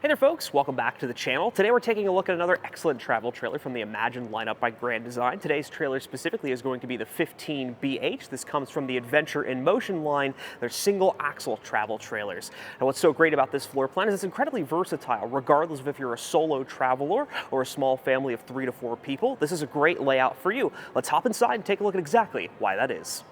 Hey there folks, welcome back to the channel. Today we're taking a look at another excellent travel trailer from the Imagine lineup by Grand Design. Today's trailer specifically is going to be the 15BH. This comes from the Adventure in Motion line. They're single axle travel trailers. And what's so great about this floor plan is it's incredibly versatile, regardless of if you're a solo traveler or a small family of 3 to 4 people. This is a great layout for you. Let's hop inside and take a look at exactly why that is.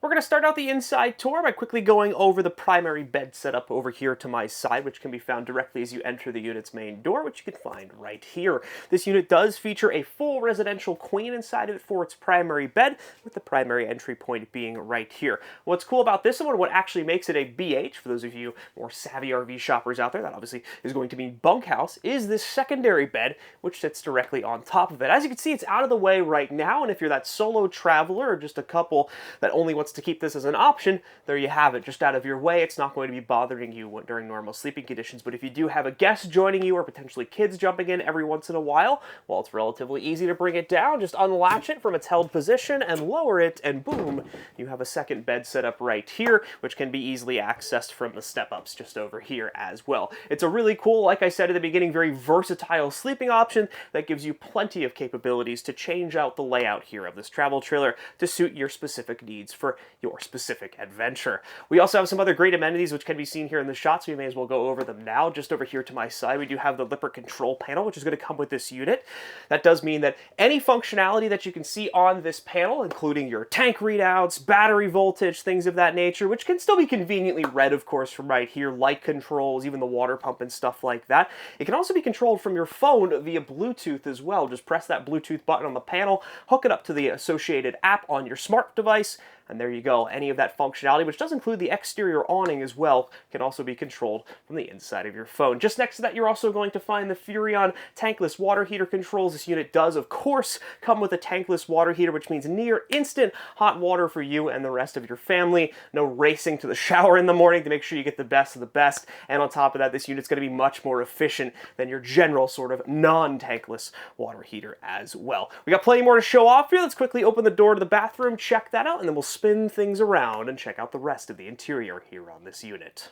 We're going to start out the inside tour by quickly going over the primary bed setup over here to my side, which can be found directly as you enter the unit's main door, which you can find right here. This unit does feature a full residential queen inside of it for its primary bed, with the primary entry point being right here. What's cool about this one, what actually makes it a BH, for those of you more savvy RV shoppers out there, that obviously is going to mean bunkhouse, is this secondary bed, which sits directly on top of it. As you can see, it's out of the way right now, and if you're that solo traveler or just a couple that only wants to keep this as an option, there you have it, just out of your way. It's not going to be bothering you during normal sleeping conditions, but if you do have a guest joining you or potentially kids jumping in every once in a while, well, it's relatively easy to bring it down. Just unlatch it from its held position and lower it, and boom, you have a second bed set up right here, which can be easily accessed from the step-ups just over here as well. It's a really cool, like I said at the beginning, very versatile sleeping option that gives you plenty of capabilities to change out the layout here of this travel trailer to suit your specific needs for your specific adventure. We also have some other great amenities which can be seen here in the shot, so we may as well go over them now. Just over here to my side, we do have the Lippert control panel, which is going to come with this unit. That does mean that any functionality that you can see on this panel, including your tank readouts, battery voltage, things of that nature, which can still be conveniently read, of course, from right here, light controls, even the water pump and stuff like that. It can also be controlled from your phone via Bluetooth as well. Just press that Bluetooth button on the panel, hook it up to the associated app on your smart device, and there you go. Any of that functionality, which does include the exterior awning as well, can also be controlled from the inside of your phone. Just next to that, you're also going to find the Furrion tankless water heater controls. This unit does, of course, come with a tankless water heater, which means near instant hot water for you and the rest of your family. No racing to the shower in the morning to make sure you get the best of the best. And on top of that, this unit's going to be much more efficient than your general sort of non-tankless water heater as well. We got plenty more to show off here. Let's quickly open the door to the bathroom, check that out, and then we'll spin things around and check out the rest of the interior here on this unit.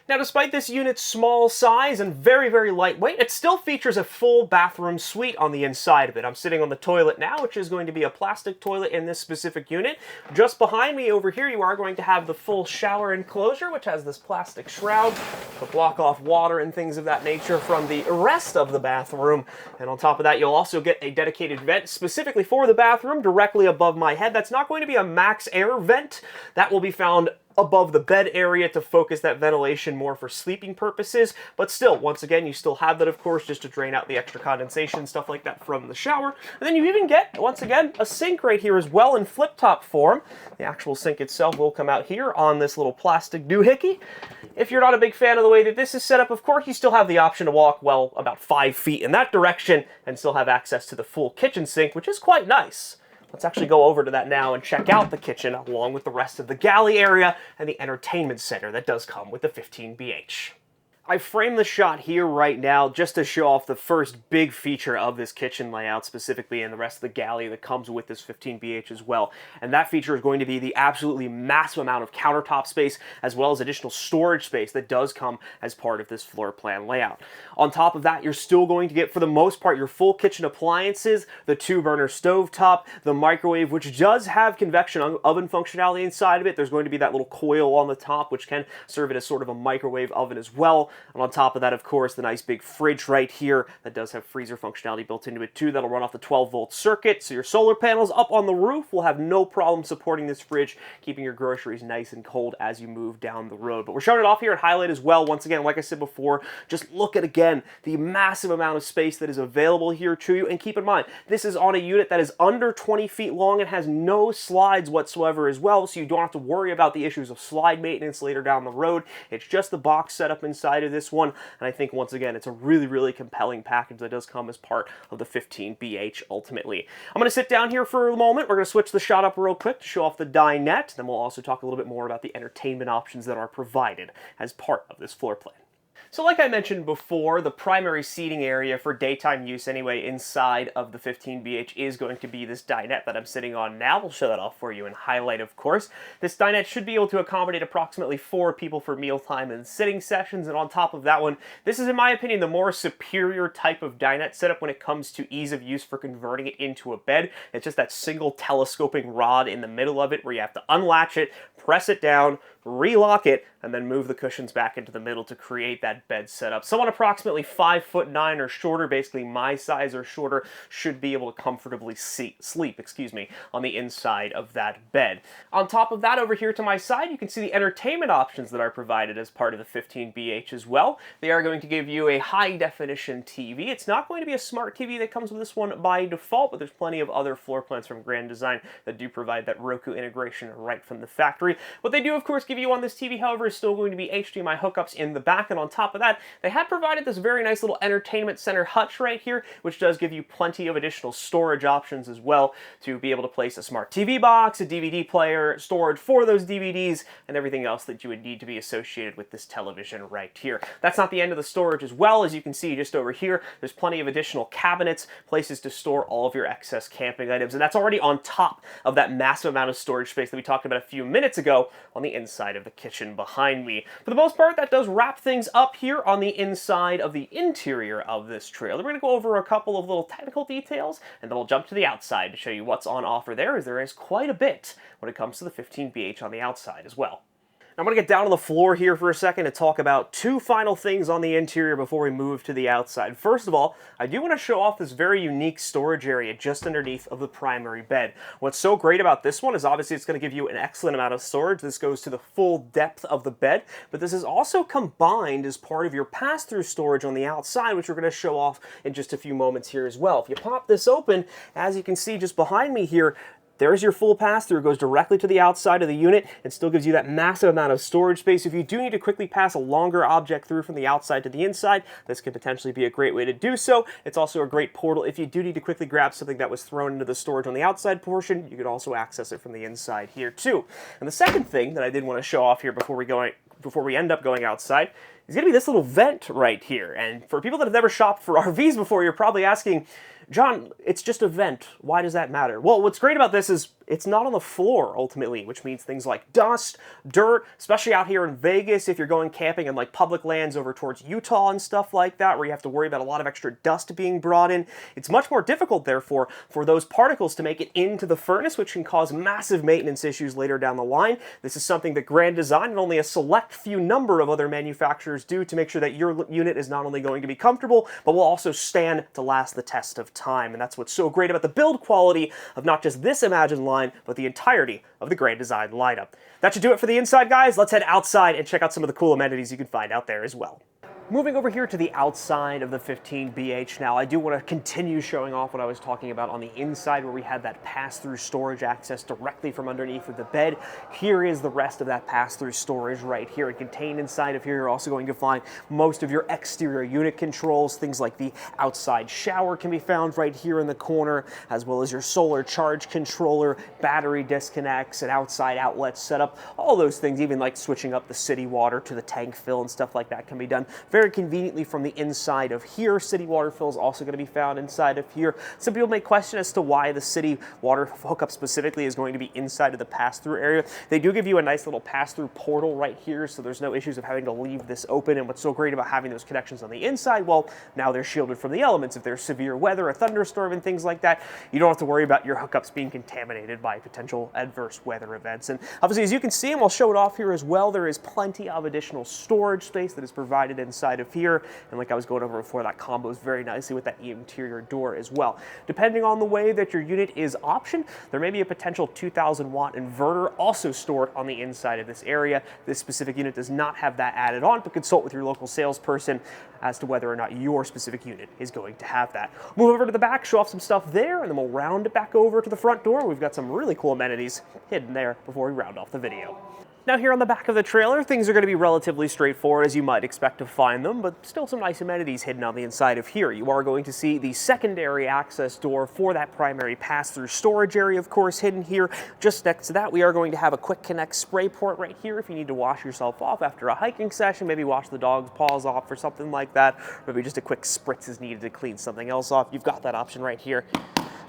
Now, despite this unit's small size and very, very lightweight, it still features a full bathroom suite on the inside of it. I'm sitting on the toilet now, which is going to be a plastic toilet in this specific unit. Just behind me over here, you are going to have the full shower enclosure, which has this plastic shroud to block off water and things of that nature from the rest of the bathroom. And on top of that, you'll also get a dedicated vent specifically for the bathroom directly above my head. That's not going to be a max air vent. That will be found above the bed area to focus that ventilation more for sleeping purposes, but still, once again, you still have that, of course, just to drain out the extra condensation, stuff like that from the shower. And then you even get, once again, a sink right here as well in flip-top form. The actual sink itself will come out here on this little plastic doohickey. If you're not a big fan of the way that this is set up, of course, you still have the option to walk, well, about 5 feet in that direction and still have access to the full kitchen sink, which is quite nice. Let's actually go over to that now and check out the kitchen along with the rest of the galley area and the entertainment center that does come with the 15BH. I framed the shot here right now just to show off the first big feature of this kitchen layout specifically, and the rest of the galley that comes with this 15BH as well. And that feature is going to be the absolutely massive amount of countertop space as well as additional storage space that does come as part of this floor plan layout. On top of that, you're still going to get, for the most part, your full kitchen appliances, the 2-burner stovetop, the microwave, which does have convection oven functionality inside of it. There's going to be that little coil on the top, which can serve it as sort of a microwave oven as well. And on top of that, of course, the nice big fridge right here that does have freezer functionality built into it too. That'll run off the 12-volt circuit, so your solar panels up on the roof will have no problem supporting this fridge, keeping your groceries nice and cold as you move down the road. But we're showing it off here at highlight as well. Once again, like I said before, just look at, again, the massive amount of space that is available here to you. And keep in mind, this is on a unit that is under 20 feet long and has no slides whatsoever as well, so you don't have to worry about the issues of slide maintenance later down the road. It's just the box setup inside of this one, and I think, once again, it's a really, really compelling package that does come as part of the 15BH ultimately. I'm going to sit down here for a moment. We're going to switch the shot up real quick to show off the dinette, then we'll also talk a little bit more about the entertainment options that are provided as part of this floor plan. So like I mentioned before, the primary seating area for daytime use anyway inside of the 15BH is going to be this dinette that I'm sitting on now. We'll show that off for you in highlight, of course. This dinette should be able to accommodate approximately 4 people for mealtime and sitting sessions, and on top of that one, this is in my opinion the more superior type of dinette setup when it comes to ease of use for converting it into a bed. It's just that single telescoping rod in the middle of it where you have to unlatch it, press it down, relock it, and then move the cushions back into the middle to create that bed setup. Someone approximately 5'9" or shorter, basically my size or shorter, should be able to comfortably sleep on the inside of that bed. On top of that, over here to my side, you can see the entertainment options that are provided as part of the 15BH as well. They are going to give you a high-definition TV. It's not going to be a smart TV that comes with this one by default, but there's plenty of other floor plans from Grand Design that do provide that Roku integration right from the factory. What they do, of course, give you on this TV, however, is still going to be HDMI hookups in the back, and on top of that, they have provided this very nice little entertainment center hutch right here, which does give you plenty of additional storage options as well to be able to place a smart TV box, a DVD player, storage for those DVDs, and everything else that you would need to be associated with this television right here. That's not the end of the storage as well. As you can see just over here, there's plenty of additional cabinets, places to store all of your excess camping items, and that's already on top of that massive amount of storage space that we talked about a few minutes ago on the inside of the kitchen behind me. For the most part, that does wrap things up here on the inside of the interior of this trailer. We're going to go over a couple of little technical details, and then we'll jump to the outside to show you what's on offer there, as there is quite a bit when it comes to the 15BH on the outside as well. I'm going to get down on the floor here for a second to talk about two final things on the interior before we move to the outside. First of all, I do want to show off this very unique storage area just underneath of the primary bed. What's so great about this one is obviously it's going to give you an excellent amount of storage. This goes to the full depth of the bed, but this is also combined as part of your pass-through storage on the outside, which we're going to show off in just a few moments here as well. If you pop this open, as you can see just behind me here, there's your full pass-through. It goes directly to the outside of the unit and still gives you that massive amount of storage space. If you do need to quickly pass a longer object through from the outside to the inside, this could potentially be a great way to do so. It's also a great portal if you do need to quickly grab something that was thrown into the storage on the outside portion. You could also access it from the inside here too. And the second thing that I did want to show off here before we end up going outside is going to be this little vent right here. And for people that have never shopped for RVs before, you're probably asking, John, it's just a vent. Why does that matter? Well, what's great about this is it's not on the floor, ultimately, which means things like dust, dirt, especially out here in Vegas, if you're going camping in like public lands over towards Utah and stuff like that, where you have to worry about a lot of extra dust being brought in. It's much more difficult, therefore, for those particles to make it into the furnace, which can cause massive maintenance issues later down the line. This is something that Grand Design and only a select few number of other manufacturers do to make sure that your unit is not only going to be comfortable, but will also stand to last the test of time. And that's what's so great about the build quality of not just this Imagine line, but the entirety of the Grand Design lineup. That should do it for the inside, guys. Let's head outside and check out some of the cool amenities you can find out there as well. Moving over here to the outside of the 15BH now, I do want to continue showing off what I was talking about on the inside where we had that pass-through storage access directly from underneath of the bed. Here is the rest of that pass-through storage right here. And contained inside of here, you're also going to find most of your exterior unit controls. Things like the outside shower can be found right here in the corner, as well as your solar charge controller, battery disconnects, and outside outlet setup. All those things, even like switching up the city water to the tank fill and stuff like that, can be done very conveniently from the inside of here. City water fill is also going to be found inside of here. Some people may question as to why the city water hookup specifically is going to be inside of the pass-through area. They do give you a nice little pass-through portal right here, so there's no issues of having to leave this open. And what's so great about having those connections on the inside, well, now they're shielded from the elements. If there's severe weather, a thunderstorm, and things like that, you don't have to worry about your hookups being contaminated by potential adverse weather events. And obviously, as you can see, and I'll show it off here as well, there is plenty of additional storage space that is provided inside of here, and like I was going over before, that combos very nicely with that interior door as well. Depending on the way that your unit is optioned, there may be a potential 2,000 watt inverter also stored on the inside of this area. This specific unit does not have that added on, but consult with your local salesperson as to whether or not your specific unit is going to have that. Move over to the back, show off some stuff there, and then we'll round it back over to the front door. We've got some really cool amenities hidden there before we round off the video. Now here on the back of the trailer, things are going to be relatively straightforward as you might expect to find them, but still some nice amenities hidden on the inside of here. You are going to see the secondary access door for that primary pass-through storage area, of course, hidden here. Just next to that, we are going to have a quick connect spray port right here if you need to wash yourself off after a hiking session, maybe wash the dog's paws off or something like that, or maybe just a quick spritz is needed to clean something else off. You've got that option right here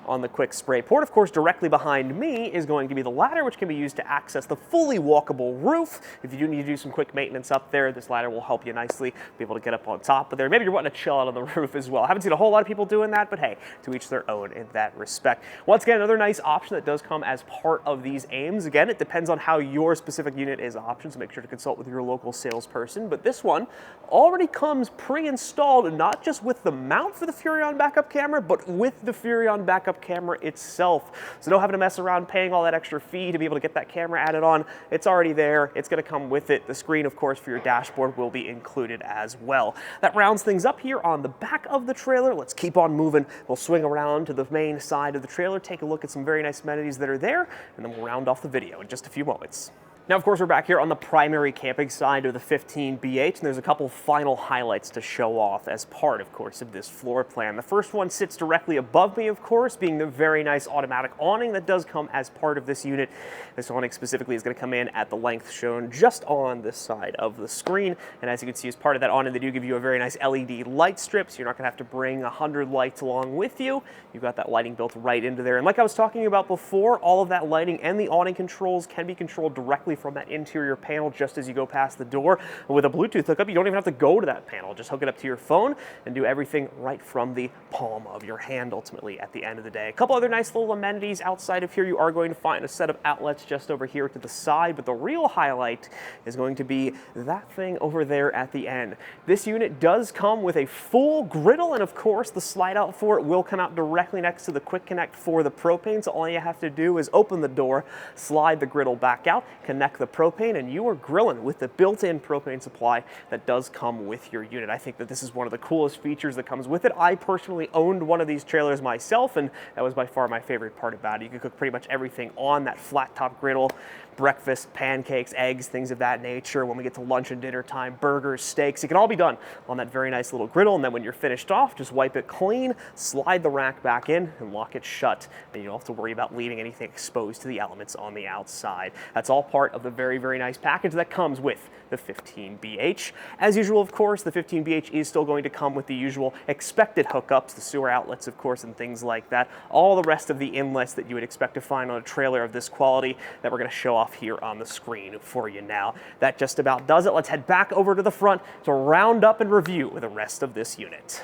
on the quick spray port. Of course, directly behind me is going to be the ladder, which can be used to access the fully walkable roof. If you do need to do some quick maintenance up there, this ladder will help you nicely be able to get up on top of there. Maybe you're wanting to chill out on the roof as well. I haven't seen a whole lot of people doing that, but hey, to each their own in that respect. Once again, another nice option that does come as part of these AiMs. Again, it depends on how your specific unit is optioned, so make sure to consult with your local salesperson. But this one already comes pre-installed, not just with the mount for the Furrion backup camera, but with the Furrion backup camera itself. So no having to mess around paying all that extra fee to be able to get that camera added on. It's already there. It's going to come with it. The screen, of course, for your dashboard will be included as well. That rounds things up here on the back of the trailer. Let's keep on moving. We'll swing around to the main side of the trailer, take a look at some very nice amenities that are there, and then we'll round off the video in just a few moments. Now, of course, we're back here on the primary camping side of the 15BH, and there's a couple final highlights to show off as part, of course, of this floor plan. The first one sits directly above me, of course, being the very nice automatic awning that does come as part of this unit. This awning specifically is going to come in at the length shown just on this side of the screen, and as you can see, as part of that awning, they do give you a very nice LED light strip, so you're not going to have to bring 100 lights along with you. You've got that lighting built right into there, and like I was talking about before, all of that lighting and the awning controls can be controlled directly from that interior panel just as you go past the door. With a Bluetooth hookup, you don't even have to go to that panel. Just hook it up to your phone and do everything right from the palm of your hand, ultimately, at the end of the day. A couple other nice little amenities outside of here. You are going to find a set of outlets just over here to the side, but the real highlight is going to be that thing over there at the end. This unit does come with a full griddle, and of course, the slide out for it will come out directly next to the quick connect for the propane, so all you have to do is open the door, slide the griddle back out, connect the propane, and you are grilling with the built-in propane supply that does come with your unit. I think that this is one of the coolest features that comes with it. I personally owned one of these trailers myself, and that was by far my favorite part about it. You can cook pretty much everything on that flat top griddle. Breakfast, pancakes, eggs, things of that nature. When we get to lunch and dinner time, burgers, steaks, it can all be done on that very nice little griddle, and then when you're finished off, just wipe it clean, slide the rack back in, and lock it shut, and you don't have to worry about leaving anything exposed to the elements on the outside. That's all part of the very, very nice package that comes with the 15BH. As usual, of course, the 15BH is still going to come with the usual expected hookups, the sewer outlets, of course, and things like that. All the rest of the inlets that you would expect to find on a trailer of this quality that we're going to show off here on the screen for you now. That just about does it. Let's head back over to the front to round up and review the rest of this unit.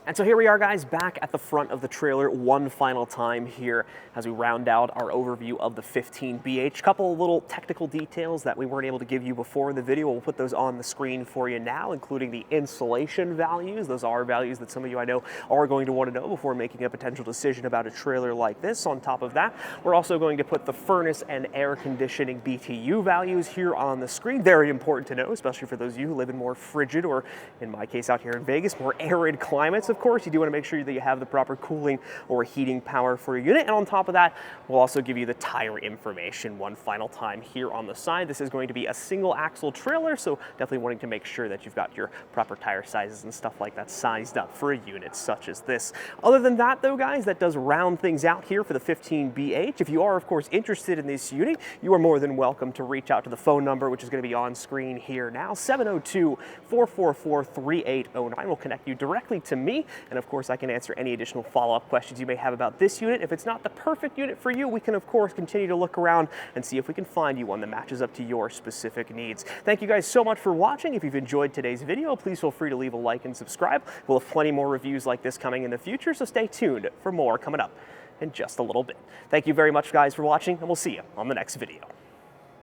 And so here we are, guys, back at the front of the trailer one final time here as we round out our overview of the 15BH. Couple of little technical details that we weren't able to give you before in the video. We'll put those on the screen for you now, including the insulation values. Those are values that some of you I know are going to want to know before making a potential decision about a trailer like this. On top of that, we're also going to put the furnace and air conditioning BTU values here on the screen. Very important to know, especially for those of you who live in more frigid, or in my case out here in Vegas, more arid climates. Of course, you do want to make sure that you have the proper cooling or heating power for your unit. And on top of that, we'll also give you the tire information one final time here on the side. This is going to be a single axle trailer, so definitely wanting to make sure that you've got your proper tire sizes and stuff like that sized up for a unit such as this. Other than that, though, guys, that does round things out here for the 15BH. If you are, of course, interested in this unit, you are more than welcome to reach out to the phone number, which is going to be on screen here now, 702-444-3809. We'll connect you directly to me, and of course, I can answer any additional follow-up questions you may have about this unit. If it's not the perfect unit for you, we can, of course, continue to look around and see if we can find you one that matches up to your specific needs. Thank you guys so much for watching. If you've enjoyed today's video, please feel free to leave a like and subscribe. We'll have plenty more reviews like this coming in the future, so stay tuned for more coming up in just a little bit. Thank you very much, guys, for watching, and we'll see you on the next video.